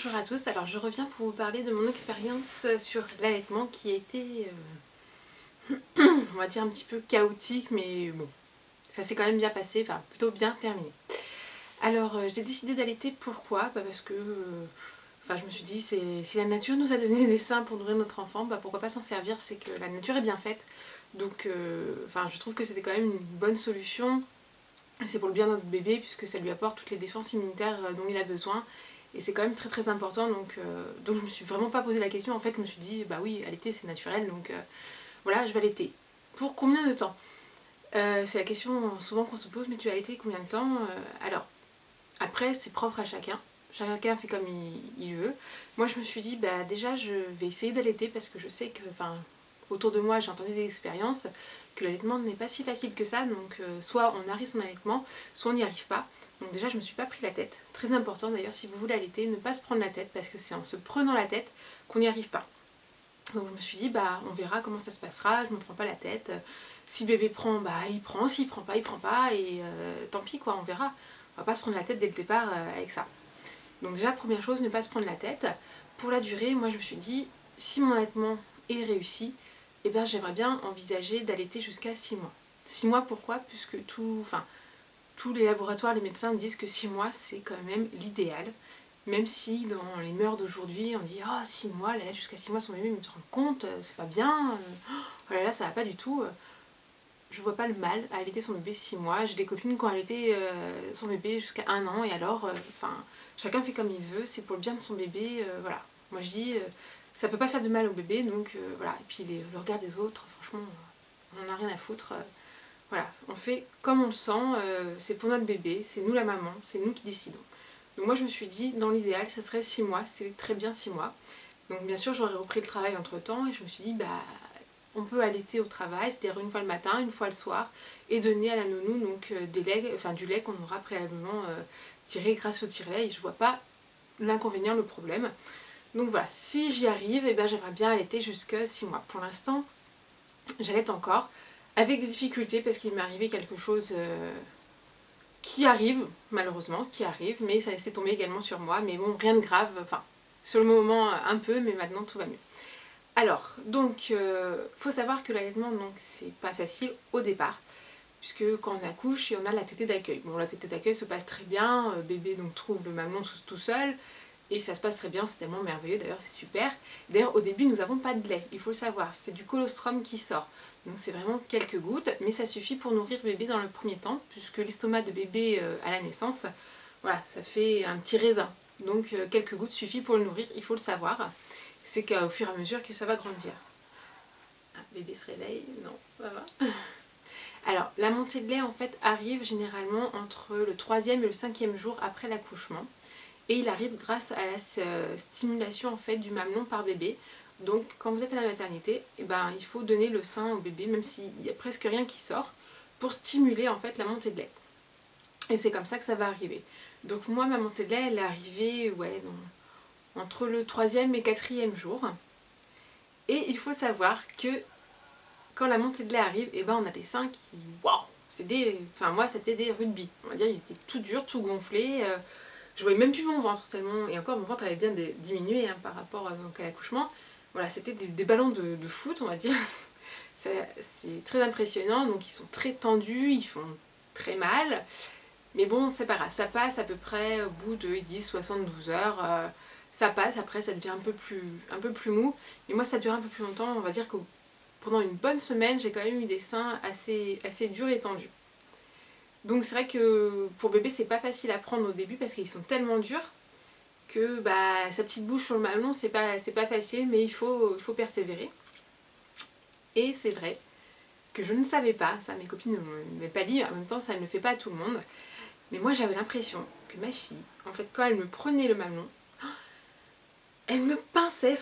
Bonjour à tous, alors je reviens pour vous parler de mon expérience sur l'allaitement qui a été, on va dire un petit peu chaotique, mais bon, ça s'est quand même bien passé, enfin plutôt bien terminé. Alors j'ai décidé d'allaiter, pourquoi? Parce que je me suis dit, si la nature nous a donné des seins pour nourrir notre enfant, pourquoi pas s'en servir, c'est que la nature est bien faite. Donc je trouve que c'était quand même une bonne solution. C'est pour le bien de notre bébé puisque ça lui apporte toutes les défenses immunitaires dont il a besoin. Et c'est quand même très très important, donc je me suis vraiment pas posé la question. En fait, je me suis dit, bah oui, allaiter c'est naturel, donc voilà, je vais allaiter. Pour combien de temps? C'est la question souvent qu'on se pose, mais tu vas allaiter combien de temps? Alors, après, c'est propre à chacun. Chacun fait comme il veut. Moi, je me suis dit, bah déjà, je vais essayer d'allaiter parce que je sais que, autour de moi, j'ai entendu des expériences que l'allaitement n'est pas si facile que ça. Donc, soit on arrive son allaitement, soit on n'y arrive pas. Donc déjà, je me suis pas pris la tête. Très important d'ailleurs, si vous voulez allaiter, ne pas se prendre la tête parce que c'est en se prenant la tête qu'on n'y arrive pas. Donc je me suis dit, on verra comment ça se passera, je me prends pas la tête. Si bébé prend, il prend. S'il prend pas, il prend pas. Et tant pis, quoi, on verra. On va pas se prendre la tête dès le départ avec ça. Donc déjà, première chose, ne pas se prendre la tête. Pour la durée, moi je me suis dit, si mon allaitement est réussi, eh bien j'aimerais bien envisager d'allaiter jusqu'à 6 mois. 6 mois, pourquoi? Puisque tous les laboratoires, les médecins disent que 6 mois c'est quand même l'idéal. Même si dans les mœurs d'aujourd'hui on dit ah 6 mois, elle a jusqu'à 6 mois son bébé, mais tu te rends compte, c'est pas bien, oh là là ça va pas du tout. Je vois pas le mal à allaiter son bébé 6 mois. J'ai des copines qui ont allaité son bébé jusqu'à 1 an et alors, chacun fait comme il veut, c'est pour le bien de son bébé, voilà. Moi je dis, ça peut pas faire de mal au bébé, donc voilà. Et puis le regard des autres, franchement, on en a rien à foutre. Voilà, on fait comme on le sent, c'est pour notre bébé, c'est nous la maman, c'est nous qui décidons. Donc moi je me suis dit, dans l'idéal, ça serait 6 mois, c'est très bien 6 mois. Donc bien sûr j'aurais repris le travail entre temps et je me suis dit, on peut allaiter au travail, c'est-à-dire une fois le matin, une fois le soir, et donner à la nounou donc, du lait qu'on aura préalablement tiré grâce au tire-lait, et je vois pas l'inconvénient, le problème. Donc voilà, si j'y arrive, j'aimerais bien allaiter jusqu'à 6 mois. Pour l'instant, j'allaite encore, avec des difficultés parce qu'il m'est arrivé quelque chose qui arrive, malheureusement, qui arrive, mais ça s'est tombé également sur moi, mais bon, rien de grave, sur le moment un peu, mais maintenant tout va mieux. Alors, donc, faut savoir que l'allaitement, donc, c'est pas facile au départ, puisque quand on accouche, on a la tétée d'accueil. Bon, la tétée d'accueil se passe très bien, bébé donc trouve le mamelon tout seul, et ça se passe très bien, c'est tellement merveilleux, d'ailleurs c'est super. D'ailleurs au début nous n'avons pas de lait, il faut le savoir, c'est du colostrum qui sort. Donc c'est vraiment quelques gouttes, mais ça suffit pour nourrir bébé dans le premier temps, puisque l'estomac de bébé à la naissance, voilà, ça fait un petit raisin. Donc quelques gouttes suffit pour le nourrir, il faut le savoir. C'est qu'au fur et à mesure que ça va grandir. Ah, bébé se réveille, non, ça va. Alors la montée de lait en fait arrive généralement entre le 3e et le 5e jour après l'accouchement. Et il arrive grâce à la stimulation en fait du mamelon par bébé. Donc quand vous êtes à la maternité, il faut donner le sein au bébé, même s'il n'y a presque rien qui sort, pour stimuler en fait la montée de lait. Et c'est comme ça que ça va arriver. Donc moi ma montée de lait elle est arrivée entre le 3e et 4e jour. Et il faut savoir que quand la montée de lait arrive, on a des seins qui... Waouh, moi c'était des rugby. On va dire ils étaient tout durs, tout gonflés. Je voyais même plus mon ventre tellement, et encore mon ventre avait bien diminué par rapport à l'accouchement. Voilà, c'était des ballons de foot, on va dire. C'est très impressionnant, donc ils sont très tendus, ils font très mal. Mais bon, c'est pas grave, ça passe à peu près au bout de 10-72 heures. Ça passe, après ça devient un peu plus mou. Et moi ça dure un peu plus longtemps, on va dire que pendant une bonne semaine, j'ai quand même eu des seins assez durs et tendus. Donc c'est vrai que pour bébé c'est pas facile à prendre au début parce qu'ils sont tellement durs que sa petite bouche sur le mamelon c'est pas facile, mais il faut persévérer. Et c'est vrai que je ne savais pas, ça mes copines ne m'avaient pas dit, en même temps ça ne le fait pas à tout le monde, mais moi j'avais l'impression que ma fille, en fait quand elle me prenait le mamelon, elle me pinçait,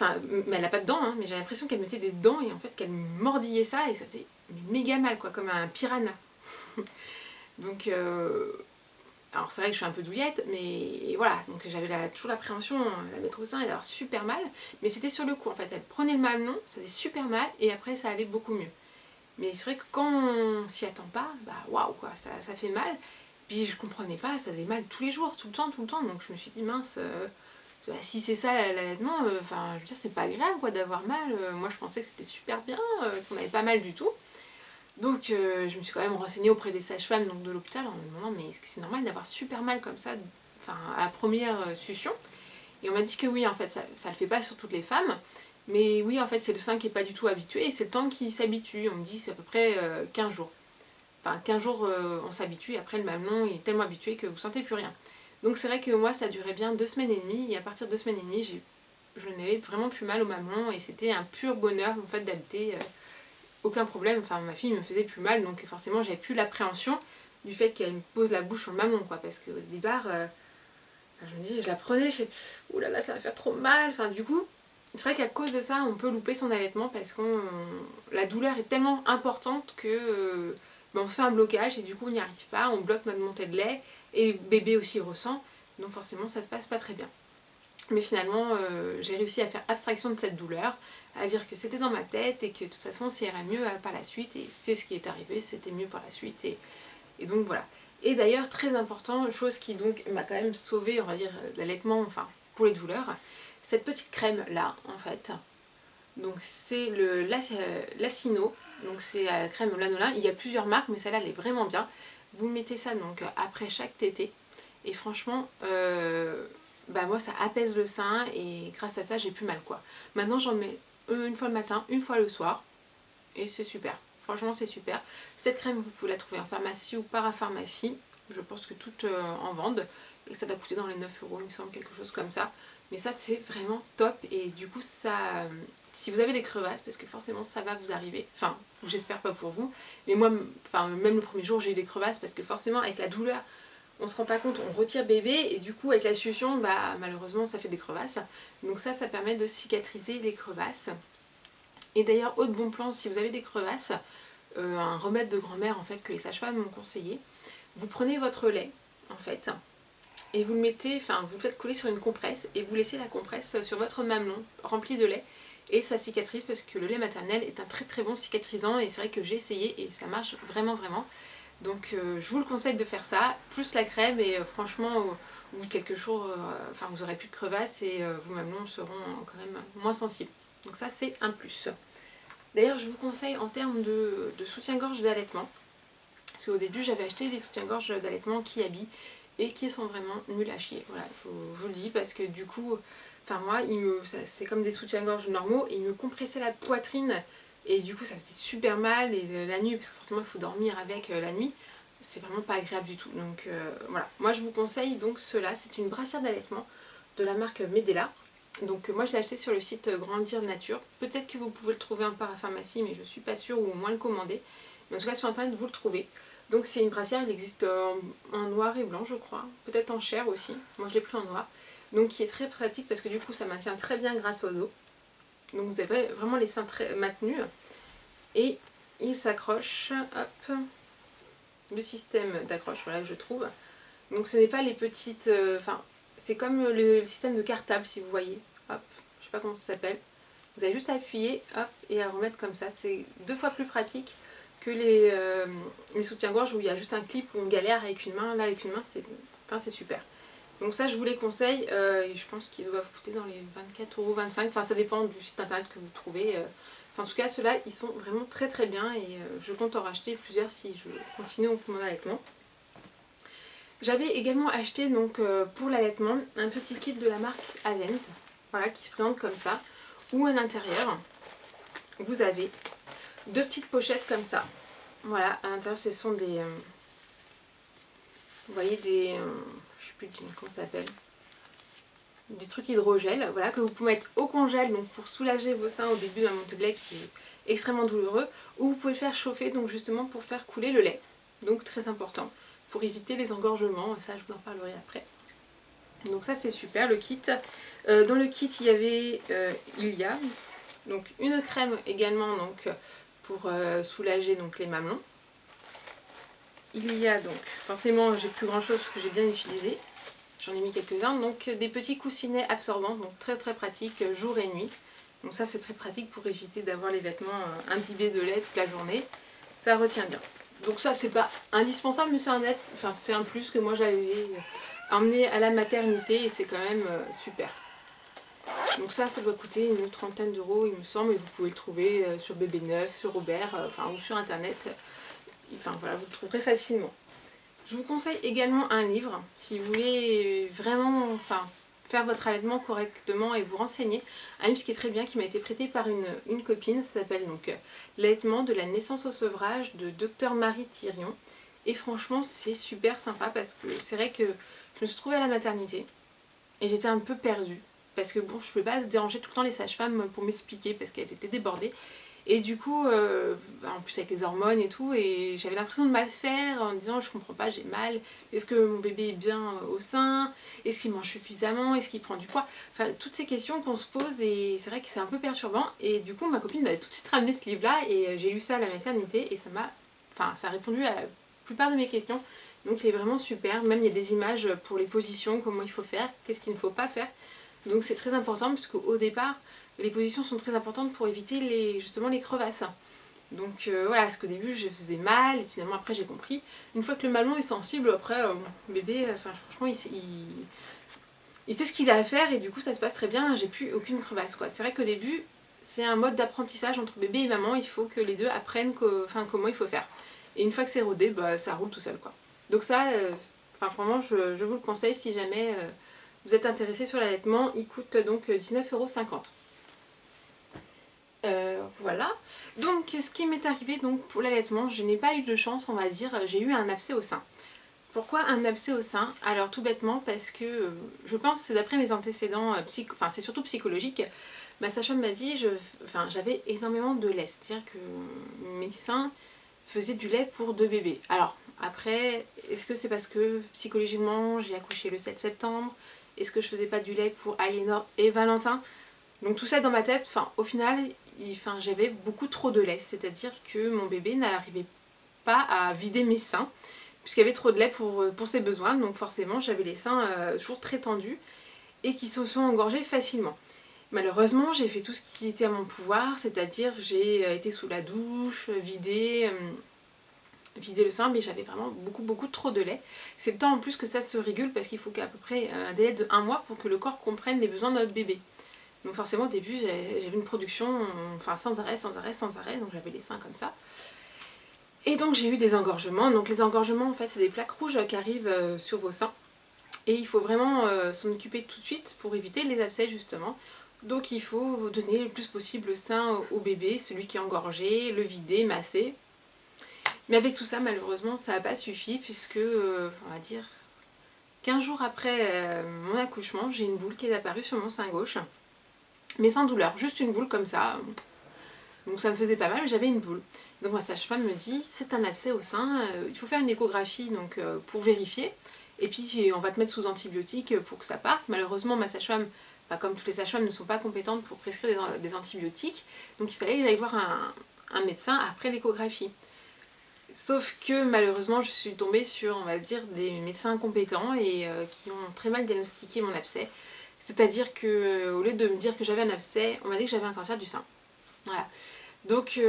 mais elle n'a pas de dents, mais j'ai l'impression qu'elle mettait des dents et en fait qu'elle me mordillait ça et ça faisait méga mal quoi, comme un piranha. Donc alors c'est vrai que je suis un peu douillette, mais voilà, donc j'avais toujours l'appréhension de la mettre au sein et d'avoir super mal, mais c'était sur le coup en fait, elle prenait le mamelon, ça faisait super mal et après ça allait beaucoup mieux. Mais c'est vrai que quand on s'y attend pas, waouh quoi, ça fait mal, puis je comprenais pas, ça faisait mal tous les jours, tout le temps, donc je me suis dit mince, Si c'est ça l'allaitement, enfin je veux dire c'est pas grave quoi d'avoir mal, moi je pensais que c'était super bien, qu'on n'avait pas mal du tout. Donc je me suis quand même renseignée auprès des sages-femmes donc de l'hôpital en me demandant mais est-ce que c'est normal d'avoir super mal comme ça, enfin à la première succion. Et on m'a dit que oui en fait ça le fait pas sur toutes les femmes, mais oui en fait c'est le sein qui est pas du tout habitué et c'est le temps qui s'habitue, on me dit c'est à peu près 15 jours. Enfin 15 jours on s'habitue et après le mamelon il est tellement habitué que vous sentez plus rien. Donc c'est vrai que moi ça durait bien 2 semaines et demie et à partir de 2 semaines et demie je n'avais vraiment plus mal au mamelon et c'était un pur bonheur en fait d'allaiter, aucun problème, enfin ma fille me faisait plus mal donc forcément j'avais plus l'appréhension du fait qu'elle me pose la bouche sur le mamelon quoi, parce qu'au départ je me dis je la prenais, je fais ouh là là ça va faire trop mal, enfin du coup c'est vrai qu'à cause de ça on peut louper son allaitement parce que la douleur est tellement importante que on se fait un blocage et du coup on n'y arrive pas, on bloque notre montée de lait et bébé aussi ressent, donc forcément ça se passe pas très bien. Mais finalement j'ai réussi à faire abstraction de cette douleur, à dire que c'était dans ma tête et que de toute façon ça irait mieux par la suite et c'est ce qui est arrivé, c'était mieux par la suite et donc voilà. Et d'ailleurs très important, chose qui donc m'a quand même sauvé on va dire l'allaitement, enfin pour les douleurs, cette petite crème là en fait, donc c'est le Lacino, donc c'est la crème lanolin, il y a plusieurs marques mais celle-là elle est vraiment bien. Vous mettez ça donc après chaque tétée et franchement bah moi ça apaise le sein et grâce à ça j'ai plus mal quoi. Maintenant j'en mets une fois le matin, une fois le soir et c'est super. Franchement c'est super. Cette crème vous pouvez la trouver en pharmacie ou parapharmacie. Je pense que toutes en vendent et ça doit coûter dans les 9 euros il me semble, quelque chose comme ça. Mais ça c'est vraiment top et du coup ça... si vous avez des crevasses, parce que forcément ça va vous arriver, enfin j'espère pas pour vous, mais moi enfin, même le premier jour j'ai eu des crevasses parce que forcément avec la douleur on se rend pas compte, on retire bébé et du coup avec la succion bah malheureusement ça fait des crevasses. Donc ça permet de cicatriser les crevasses. Et d'ailleurs autre bon plan si vous avez des crevasses, un remède de grand-mère en fait que les sages-femmes m'ont conseillé, vous prenez votre lait en fait et vous le mettez, enfin vous le faites couler sur une compresse et vous laissez la compresse sur votre mamelon rempli de lait et ça cicatrise parce que le lait maternel est un très très bon cicatrisant et c'est vrai que j'ai essayé et ça marche vraiment vraiment. Donc je vous le conseille de faire ça, plus la crème et franchement au bout de quelques jours, enfin vous aurez plus de crevasses et vos mamelons seront quand même moins sensibles. Donc ça c'est un plus. D'ailleurs je vous conseille en termes de soutien-gorge d'allaitement, parce qu'au début j'avais acheté des soutiens-gorge d'allaitement Kiabi et qui sont vraiment nuls à chier. Voilà, je vous le dis parce que du coup, enfin moi c'est comme des soutiens-gorge normaux et ils me compressaient la poitrine. Et du coup ça faisait super mal et la nuit, parce que forcément il faut dormir avec la nuit, c'est vraiment pas agréable du tout. Donc voilà, moi je vous conseille donc cela, c'est une brassière d'allaitement de la marque Medela. Donc moi je l'ai acheté sur le site Grandir Nature, peut-être que vous pouvez le trouver en parapharmacie mais je suis pas sûre, ou au moins le commander. Mais en tout cas sur internet vous le trouvez. Donc c'est une brassière, il existe en noir et blanc je crois, peut-être en chair aussi, moi je l'ai pris en noir. Donc qui est très pratique parce que du coup ça maintient très bien grâce au dos. Donc vous avez vraiment les seins très maintenus et il s'accroche, hop, le système d'accroche, voilà que je trouve. Donc ce n'est pas les petites, enfin c'est comme le système de cartable si vous voyez, hop, je sais pas comment ça s'appelle. Vous avez juste à appuyer, hop, et à remettre comme ça. C'est 2 fois plus pratique que les soutiens-gorge où il y a juste un clip où on galère avec une main. Là avec une main c'est super. Donc ça je vous les conseille, et je pense qu'ils doivent coûter dans les 24,25 €, enfin ça dépend du site internet que vous trouvez. Enfin en tout cas ceux-là ils sont vraiment très très bien et je compte en racheter plusieurs si je continue mon allaitement. J'avais également acheté donc pour l'allaitement un petit kit de la marque Avent, voilà, qui se présente comme ça, où à l'intérieur vous avez 2 petites pochettes comme ça. Voilà, à l'intérieur ce sont des... vous voyez des... je sais plus comment ça s'appelle, des trucs hydrogel, voilà, que vous pouvez mettre au congèle donc pour soulager vos seins au début d'un montée de lait qui est extrêmement douloureux, ou vous pouvez le faire chauffer donc justement pour faire couler le lait, donc très important pour éviter les engorgements, ça je vous en parlerai après. Donc ça c'est super le kit. Dans le kit il y a donc une crème également donc pour soulager donc les mamelons. Il y a donc, forcément j'ai plus grand chose parce que j'ai bien utilisé, j'en ai mis quelques-uns, donc des petits coussinets absorbants, donc très très pratique jour et nuit. Donc ça c'est très pratique pour éviter d'avoir les vêtements imbibés de lait toute la journée, ça retient bien. Donc ça c'est pas indispensable mais c'est un plus que moi j'avais emmené à la maternité et c'est quand même super. Donc ça doit coûter une trentaine d'euros il me semble, et vous pouvez le trouver sur Bébé Neuf, sur Robert, ou sur internet. Enfin voilà, vous le trouverez facilement. Je vous conseille également un livre, si vous voulez vraiment faire votre allaitement correctement et vous renseigner. Un livre qui est très bien, qui m'a été prêté par une copine, ça s'appelle donc L'allaitement de la naissance au sevrage de Dr Marie Thirion. Et franchement c'est super sympa parce que c'est vrai que je me suis trouvée à la maternité et j'étais un peu perdue. Parce que bon, je ne pouvais pas déranger tout le temps les sages-femmes pour m'expliquer parce qu'elles étaient débordées. Et du coup, en plus avec les hormones et tout, et j'avais l'impression de mal faire en me disant je comprends pas, j'ai mal, est-ce que mon bébé est bien au sein, est-ce qu'il mange suffisamment, est-ce qu'il prend du poids, enfin toutes ces questions qu'on se pose, et c'est vrai que c'est un peu perturbant. Et du coup ma copine m'avait tout de suite ramené ce livre là et j'ai lu ça à la maternité et ça a répondu à la plupart de mes questions. Donc il est vraiment super, même il y a des images pour les positions, comment il faut faire, qu'est-ce qu'il ne faut pas faire. Donc c'est très important parce qu'au départ, les positions sont très importantes pour éviter justement les crevasses. Donc voilà, parce qu'au début je faisais mal et finalement après j'ai compris. Une fois que le mamelon est sensible, après mon bébé, franchement il sait ce qu'il a à faire et du coup ça se passe très bien, j'ai plus aucune crevasse quoi. C'est vrai qu'au début c'est un mode d'apprentissage entre bébé et maman, il faut que les deux apprennent comment il faut faire. Et une fois que c'est rodé, ça roule tout seul quoi. Donc ça, vraiment je vous le conseille si jamais vous êtes intéressé sur l'allaitement, il coûte donc 19,50 €. Voilà. Donc ce qui m'est arrivé donc pour l'allaitement, je n'ai pas eu de chance on va dire, j'ai eu un abcès au sein. Pourquoi un abcès au sein? Alors tout bêtement parce que je pense c'est d'après mes antécédents, c'est surtout psychologique. Ma sage-femme m'a dit, j'avais énormément de lait, c'est-à-dire que mes seins faisaient du lait pour 2 bébés. Alors après, est-ce que c'est parce que psychologiquement j'ai accouché le 7 septembre? Est-ce que je faisais pas du lait pour Aliénor et Valentin? Donc tout ça dans ma tête, au final, j'avais beaucoup trop de lait. C'est-à-dire que mon bébé n'arrivait pas à vider mes seins, puisqu'il y avait trop de lait pour ses besoins. Donc forcément, j'avais les seins toujours très tendus et qui se sont engorgés facilement. Malheureusement, j'ai fait tout ce qui était à mon pouvoir, c'est-à-dire j'ai été sous la douche, vider le sein, mais j'avais vraiment beaucoup trop de lait. C'est le temps en plus que ça se régule parce qu'il faut qu'à peu près un délai de 1 mois pour que le corps comprenne les besoins de notre bébé. Donc forcément au début j'avais une production sans arrêt, donc j'avais les seins comme ça. Et donc j'ai eu des engorgements. Donc les engorgements en fait c'est des plaques rouges qui arrivent sur vos seins. Et il faut vraiment s'en occuper tout de suite pour éviter les abcès justement. Donc il faut donner le plus possible le sein au bébé, celui qui est engorgé, le vider, masser. Mais avec tout ça, malheureusement, ça n'a pas suffi puisque, on va dire, 15 jours après mon accouchement, j'ai une boule qui est apparue sur mon sein gauche. Mais sans douleur, juste une boule comme ça. Donc ça me faisait pas mal, mais j'avais une boule. Donc ma sage-femme me dit, c'est un abcès au sein, il faut faire une échographie pour vérifier. Et puis on va te mettre sous antibiotiques pour que ça parte. Malheureusement, ma sage-femme, comme toutes les sages-femmes, ne sont pas compétentes pour prescrire des antibiotiques. Donc il fallait que j'aille voir un médecin après l'échographie. Sauf que malheureusement je suis tombée sur, on va dire, des médecins incompétents et qui ont très mal diagnostiqué mon abcès. C'est-à-dire qu'au lieu de me dire que j'avais un abcès, on m'a dit que j'avais un cancer du sein. Voilà. Donc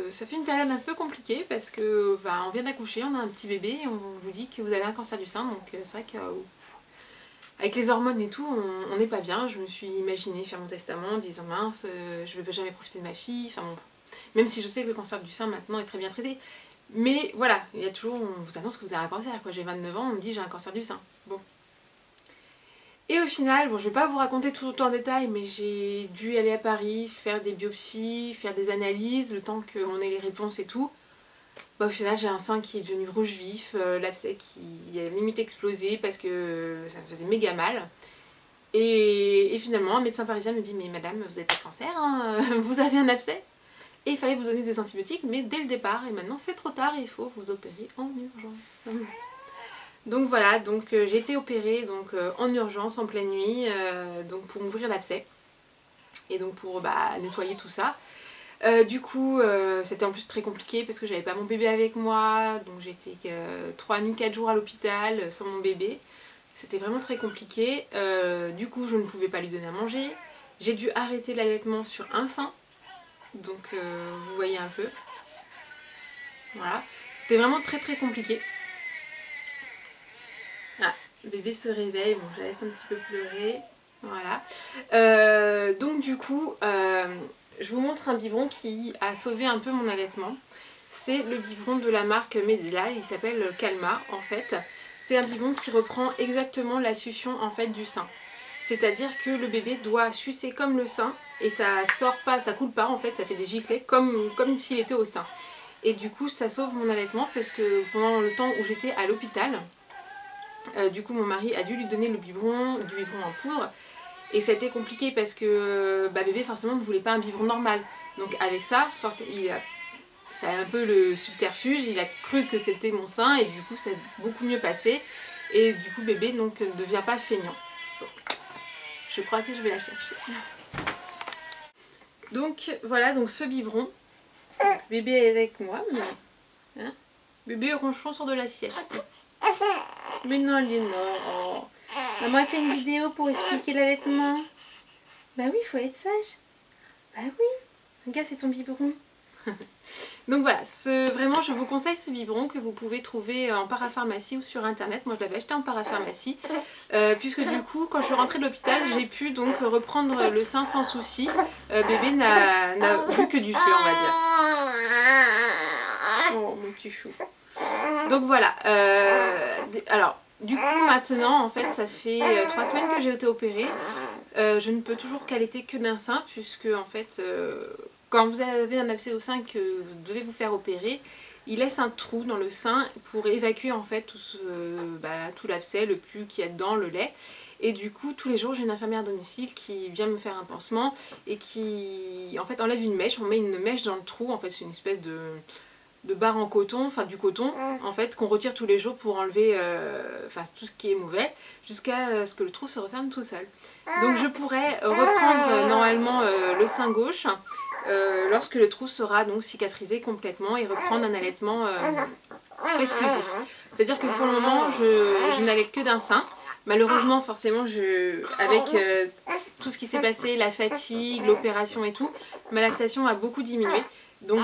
ça fait une période un peu compliquée parce que on vient d'accoucher, on a un petit bébé, et on vous dit que vous avez un cancer du sein. Donc c'est vrai qu'avec les hormones et tout, on n'est pas bien. Je me suis imaginé faire mon testament en disant mince, je ne vais jamais profiter de ma fille. Enfin bon, même si je sais que le cancer du sein maintenant est très bien traité. Mais voilà, il y a toujours, on vous annonce que vous avez un cancer, quoi. J'ai 29 ans, on me dit j'ai un cancer du sein. Bon. Et au final, bon, je vais pas vous raconter tout en détail, mais j'ai dû aller à Paris, faire des biopsies, faire des analyses, le temps qu'on ait les réponses et tout. Au final, j'ai un sein qui est devenu rouge vif, l'abcès qui a limite explosé parce que ça me faisait méga mal. Et finalement, un médecin parisien me dit, mais madame, vous n'avez pas de cancer, hein, vous avez un abcès. Et il fallait vous donner des antibiotiques, mais dès le départ, et maintenant c'est trop tard, il faut vous opérer en urgence. Donc voilà, j'ai été opérée en urgence, en pleine nuit, pour m'ouvrir l'abcès. Et donc pour nettoyer tout ça. Du coup, c'était en plus très compliqué parce que j'avais pas mon bébé avec moi, donc j'étais 3 nuits, 4 jours à l'hôpital sans mon bébé. C'était vraiment très compliqué. Du coup, je ne pouvais pas lui donner à manger. J'ai dû arrêter l'allaitement sur un sein. Donc vous voyez un peu. Voilà. C'était vraiment très compliqué. Ah, le bébé se réveille. Bon, je la laisse un petit peu pleurer. Voilà. Donc du coup, je vous montre un biberon qui a sauvé un peu mon allaitement. C'est le biberon de la marque Medela, il s'appelle Calma en fait. C'est un biberon qui reprend exactement la succion en fait du sein. C'est-à-dire que le bébé doit sucer comme le sein et ça sort pas, ça coule pas en fait, ça fait des giclées comme s'il était au sein. Et du coup ça sauve mon allaitement parce que pendant le temps où j'étais à l'hôpital, du coup mon mari a dû lui donner du biberon en poudre. Et ça a été compliqué parce que bébé forcément ne voulait pas un biberon normal. Donc avec ça, ça a un peu le subterfuge, il a cru que c'était mon sein et du coup ça a beaucoup mieux passé. Et du coup bébé donc ne devient pas feignant. Bon. Je crois que je vais la chercher. Donc voilà, donc ce biberon. Bébé est avec moi. Hein, bébé ronchon sort de la sieste. Mais non Léonore. Oh. Maman a fait une vidéo pour expliquer l'allaitement. Bah oui, il faut être sage. Bah oui. Regarde, c'est ton biberon. Donc voilà, vraiment je vous conseille ce biberon que vous pouvez trouver en parapharmacie ou sur internet. Moi je l'avais acheté en parapharmacie puisque du coup quand je suis rentrée de l'hôpital j'ai pu donc reprendre le sein sans souci. Bébé n'a vu que du feu on va dire. Oh mon petit chou. Donc voilà, alors du coup maintenant en fait ça fait 3 semaines que j'ai été opérée. Je ne peux toujours qu'allaiter que d'un sein puisque en fait quand vous avez un abcès au sein que vous devez vous faire opérer, il laisse un trou dans le sein pour évacuer en fait tout l'abcès, le pus qu'il y a dedans, le lait. Et du coup tous les jours j'ai une infirmière à domicile qui vient me faire un pansement et qui en fait enlève une mèche, on met une mèche dans le trou, en fait c'est une espèce de barre en coton, enfin du coton en fait qu'on retire tous les jours pour enlever tout ce qui est mauvais jusqu'à ce que le trou se referme tout seul. Donc je pourrais reprendre normalement le sein gauche lorsque le trou sera donc cicatrisé complètement et reprendre un allaitement exclusif. C'est-à-dire que pour le moment je n'allaite que d'un sein. Malheureusement forcément avec tout ce qui s'est passé, la fatigue, l'opération et tout, ma lactation a beaucoup diminué. Donc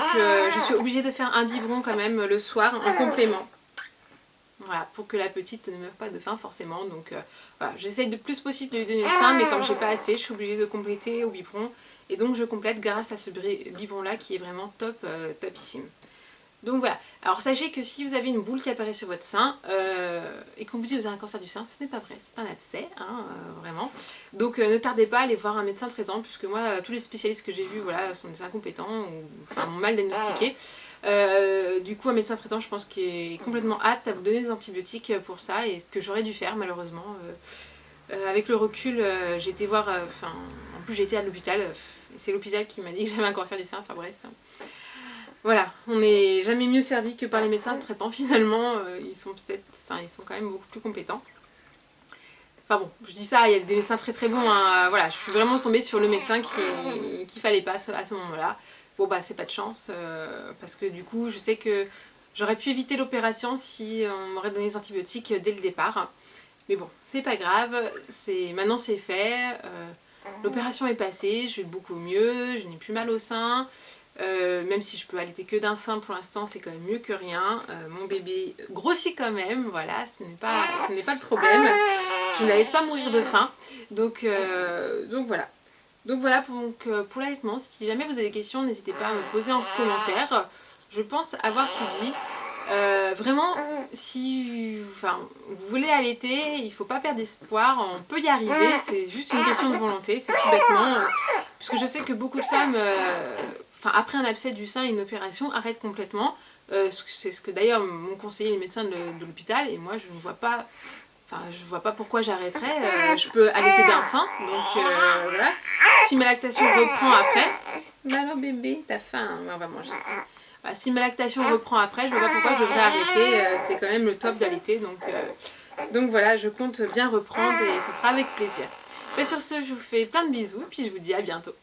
je suis obligée de faire un biberon quand même le soir en complément. Voilà, pour que la petite ne meure pas de faim forcément. Donc voilà, j'essaye le plus possible de lui donner le sein, mais comme j'ai pas assez, je suis obligée de compléter au biberon. Et donc je complète grâce à ce biberon là qui est vraiment top, topissime. Donc voilà, alors sachez que si vous avez une boule qui apparaît sur votre sein et qu'on vous dit que vous avez un cancer du sein, ce n'est pas vrai, c'est un abcès, hein, vraiment. Donc ne tardez pas à aller voir un médecin traitant, puisque moi, tous les spécialistes que j'ai vus voilà, sont des incompétents, ou m'ont mal diagnostiqué. Du coup, un médecin traitant, je pense qu'il est complètement apte à vous donner des antibiotiques pour ça, et ce que j'aurais dû faire malheureusement. Avec le recul, j'ai été voir, en plus j'ai été à l'hôpital, et c'est l'hôpital qui m'a dit que j'avais un cancer du sein, enfin bref. Voilà, on n'est jamais mieux servi que par les médecins traitants finalement, ils sont quand même beaucoup plus compétents. Enfin bon, je dis ça, il y a des médecins très très bons, hein, voilà, je suis vraiment tombée sur le médecin qu'il fallait pas à ce moment-là. Bon bah c'est pas de chance, parce que du coup je sais que j'aurais pu éviter l'opération si on m'aurait donné des antibiotiques dès le départ. Mais bon, c'est pas grave, maintenant c'est fait, l'opération est passée, je vais beaucoup mieux, je n'ai plus mal au sein. Même si je peux allaiter que d'un sein pour l'instant, c'est quand même mieux que rien. Mon bébé grossit quand même, voilà, ce n'est pas le problème. Je ne la laisse pas mourir de faim. Donc voilà. Donc voilà pour l'allaitement. Si jamais vous avez des questions, n'hésitez pas à me poser en commentaire. Je pense avoir tout dit. Vraiment, si vous voulez allaiter, il ne faut pas perdre espoir, on peut y arriver, c'est juste une question de volonté, c'est tout bêtement. Puisque je sais que beaucoup de femmes, après un abcès du sein et une opération, arrêtent complètement. C'est ce que d'ailleurs m'ont conseillé les médecins de l'hôpital, et moi je ne vois pas... je vois pas pourquoi j'arrêterais, je peux allaiter d'un sein, donc voilà. Si ma lactation reprend après... Alors bébé, t'as faim, on va manger. Voilà, si ma lactation reprend après, je vois pas pourquoi je devrais arrêter, c'est quand même le top d'allaiter, donc voilà, je compte bien reprendre et ça sera avec plaisir. Mais sur ce, je vous fais plein de bisous, puis je vous dis à bientôt.